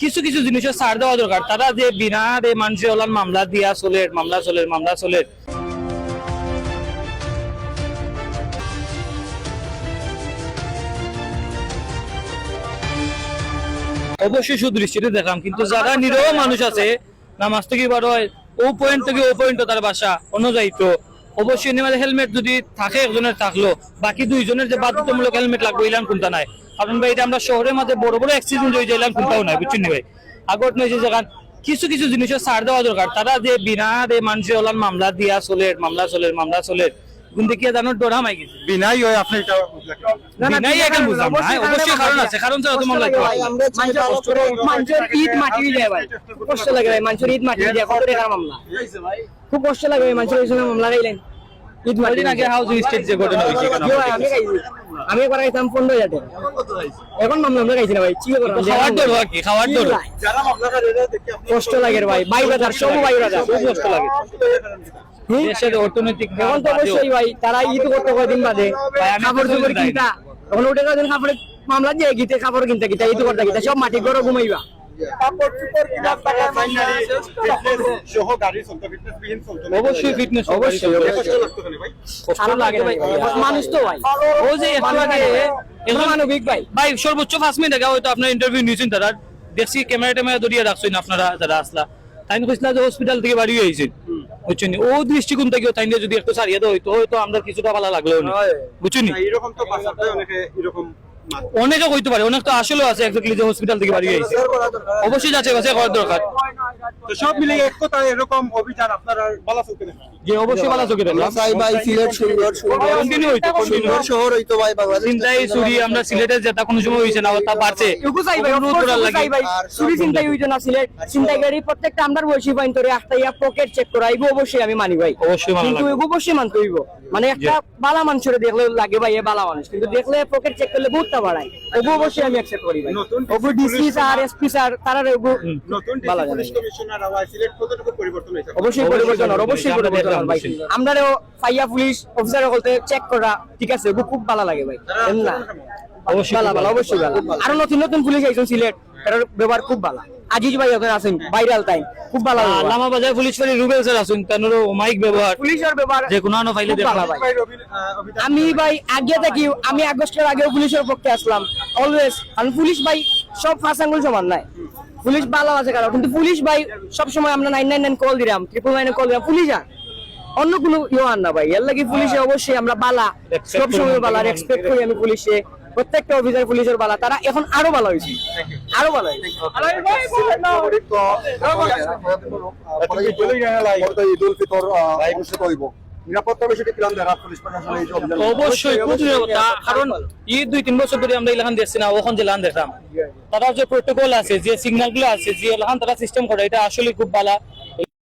কিছু কিছু জিনিসের ছাড় দেওয়া দরকার। তারা যে বিনা মানুষের ওলান মামলা দিয়া চলে মামলা চলে অবশ্যই সুদৃষ্টিতে দেখলাম, কিন্তু যারা নিরহ মানুষ আছে নামাজ থেকে বার হয় ও পয়েন্ট থেকে ও পয়েন্ট তার বাসা অনুযায়ী তো অবশ্যই হেলমেট যদি থাকে একজনের থাকলো, বাকি দুইজনের যে বাধ্যতামূলক হেলমেট লাগবে এলাম কোনটা নাই। কারণ ভাই এটা আমরা শহরের মধ্যে বড় বড় অ্যাক্সিডেন্ট হয়ে যাইলাম কোনটাও নাই, বুঝছেন ভাই। আগত নয় যে কিছু কিছু জিনিসের ছাড় দেওয়া দরকার। তারা যে বিনা মানুষের ওলান মামলা দিয়া মামলা চলে কিন্তু কি জানো ডরা মাই গেছে বিনাই হয় আপনি এটা বিনাই এখন বুঝলাম না, অবশ্যই কারণ আছে, কারণ ছাড়া তো মামলা করতে পারে মানুষের ঈদ মাটি যায় ভাই, খুব কষ্ট লাগে ভাই। মানুষের ঈদ মাটি যায়, কত টাকার মামলা, খুব কষ্ট লাগে ভাই। মানুষের ওই সময় মামলা গাইলেন ঈদ মাটি আগে হাউজিং স্টেট যে ঘটনা হয়েছে আমি একবার গাইতাম 15,000 টাকা, এখন মামলা গাইছি না ভাই। কি খাওয়ার দর কি খাওয়ার দর যারা মামলা করে দেখি আপনি কষ্ট লাগে ভাই, ভাই বাজার সব ভাই বাজার খুব কষ্ট লাগে। দেশের অর্থনৈতিক এখন তো অবশ্যই ভাই তারা ঈদ করতে কয়দিন বাদে কাপড় চোপড় কিনতা, তখন ওটা কয়দিন কাপড়ে মামলা দিয়ে গিতে কাপড় কিনতে গিতা ঈদ করতে গিতা সব মাটি ঘরে ঘুমাইবা। সহ গাড়ি চলতে ফিটনেস বিহীন চলতে অবশ্যই ফিটনেস অবশ্যই কষ্ট লাগে ভাই। মানুষ তো ভাই ও যে একটু আগে মানবিক ভাই ভাই সর্বোচ্চ 5 মিনিট আগে হয়তো আপনার ইন্টারভিউ নিয়েছেন, তারা দেখছি ক্যামেরা ধরিয়ে রাখছেন আপনারা যারা আসলা। তাই কইছিলা যে হসপিটাল থেকে বাড়ি হয়েছেন, বুঝছেন। ও দৃষ্টিকোণ থেকে তাই যদি একটু ছাড়িয়ে দেওয়া হইতো হয়তো আমরা কিছুটা ভালো লাগলো না, বুঝছেন। এরকম তো বাসাতে অনেকে এরকম অনেকে কইতে পারে, অনেক তো আসলে আছে এক্স্যাক্টলি যে হসপিটাল থেকে বাড়ি হয়েছে। অবশ্যই যাচ্ছে বাসে করার দরকার, তো সব মিলে এক কথা এরকম অভিযান আপনারা বালা চলতে দেখেন যে অবশ্যই ভালো চোখে দেখলাম। চাই ভাই সিলেট সুন্দর কন্টিনিউ হইতো সুন্দর শহর হইতো ভাই বাংলাদেশ। চিন্তাই চুরি আমরা সিলেটে যেটা কোনো সময় হয়েছে না, তা বাড়ছে এগু চাই ভাই, অনুরোধ করার লাগে। চাই ভাই চুরি চিন্তাই হইতো না সিলেট চিন্তাইকারী প্রত্যেকটা আমরার বয়সী বাইন তোরে আখতাইয়া পকেট চেক করা এগু অবশ্যই আমি মানি ভাই, অবশ্যই ভালো কিন্তু লাগে। এগু অবশ্যই মানতে হইব। মানে একটা বালা মানুষের দেখলে লাগে ভাই এ বালা মানুষ, কিন্তু দেখলে পকেট চেক করলে বহুতটা বাড়ায়, এগু অবশ্যই আমি অ্যাকসেপ্ট করি ভাই। ওগু ডিসি স্যার এসপি স্যার তারা এগু নতুন বালা জানে পুলিশ কমিশনার আওয়াজ সিলেট কতটুকু পরিবর্তন হয়েছে অবশ্যই পরিবর্তন হবে, অবশ্যই পরিবর্তন হবে ভাই। আমরাও ফাইয়া পুলিশ অফিসার বলতে চেক করা ঠিক আছে, এগু খুব ভালো লাগে ভাই। না অবশ্যই ভালো ভালো অবশ্যই ভালো। আরো নতুন নতুন পুলিশ আইছেন সিলেট, তার ব্যবহার খুব ভালো। আজিজ ভাই ওখানে আছেন ভাইরাল টাইম, খুব ভালো লাগে। লামা বাজার পুলিশ ফাঁড়ি রুবেল স্যার আছেন, তার মাইক ব্যবহার পুলিশের ব্যবহার যে কোনো আনো ফাইলে খুব দেখা ভালো ভাই। আমি ভাই আগে থাকি, আমি আগস্টের আগেও পুলিশের পক্ষে আসলাম অলওয়েজ। কারণ পুলিশ ভাই সব ফাঁস আঙ্গুল সমান নাই, পুলিশ ভালো আছে কারণ, কিন্তু পুলিশ ভাই সবসময় আমরা 999 কল দিলাম, 999 কল দিলাম, পুলিশ আর অন্য কোনো আন না ভাই। এর লাগি পুলিশে অবশ্যই আমরা বালা, সবসময় বালা রেসপেক্ট করি আমি পুলিশে। প্রত্যেকটা অফিসার পুলিশের বালা, তারা এখন আরো ভালো হয়েছে, আরো ভালো হয়েছে। ঈদুল ফিতর অনুষ্ঠিত হইব, নিরাপত্তা বিষয়টি কিরকম দেখা পুলিশ প্রশাসন এই যে অভিযান? অবশ্যই খুব নিরাপত্তা, কারণ এই 2-3 বছর ধরে আমরা এলাকান দেখছি না, ওখান যে লান দেখলাম তারা যে প্রোটোকল আছে, যে সিগন্যাল গুলো আছে, যে এলাকান তারা সিস্টেম করে, এটা আসলে খুব ভালো।